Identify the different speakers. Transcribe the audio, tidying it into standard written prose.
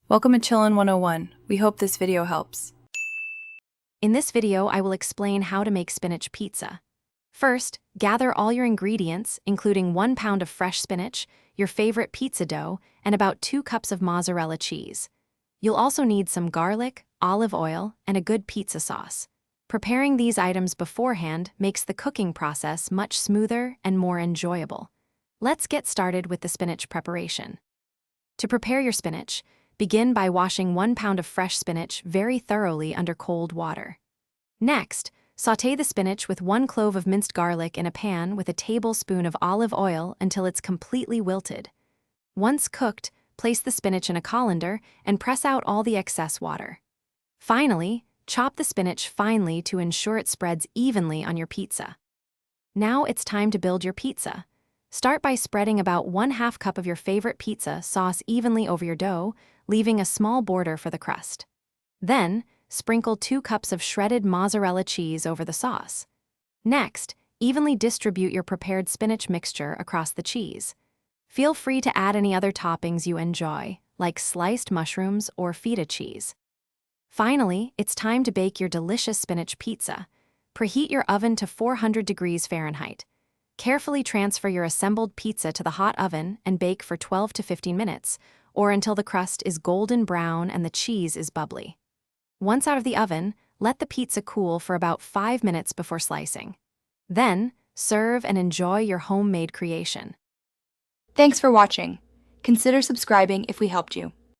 Speaker 1: Welcome to Chillin' 101. We hope this video helps.
Speaker 2: In this video, I will explain how to make spinach pizza. First, gather all your ingredients, including 1 pound of fresh spinach, your favorite pizza dough, and about 2 cups of mozzarella cheese. You'll also need some garlic, olive oil, and a good pizza sauce. Preparing these items beforehand makes the cooking process much smoother and more enjoyable. Let's get started with the spinach preparation. To prepare your spinach, begin by washing 1 pound of fresh spinach very thoroughly under cold water. Next, sauté the spinach with 1 clove of minced garlic in a pan with a tablespoon of olive oil until it's completely wilted. Once cooked, place the spinach in a colander and press out all the excess water. Finally, chop the spinach finely to ensure it spreads evenly on your pizza. Now it's time to build your pizza. Start by spreading about 1/2 cup of your favorite pizza sauce evenly over your dough, leaving a small border for the crust. Then, sprinkle 2 cups of shredded mozzarella cheese over the sauce. Next, evenly distribute your prepared spinach mixture across the cheese. Feel free to add any other toppings you enjoy, like sliced mushrooms or feta cheese. Finally, it's time to bake your delicious spinach pizza. Preheat your oven to 400 degrees Fahrenheit. Carefully transfer your assembled pizza to the hot oven and bake for 12 to 15 minutes, or until the crust is golden brown and the cheese is bubbly. Once out of the oven, let the pizza cool for about 5 minutes before slicing. Then, serve and enjoy your homemade creation.
Speaker 3: Thanks for watching. Consider subscribing if we helped you.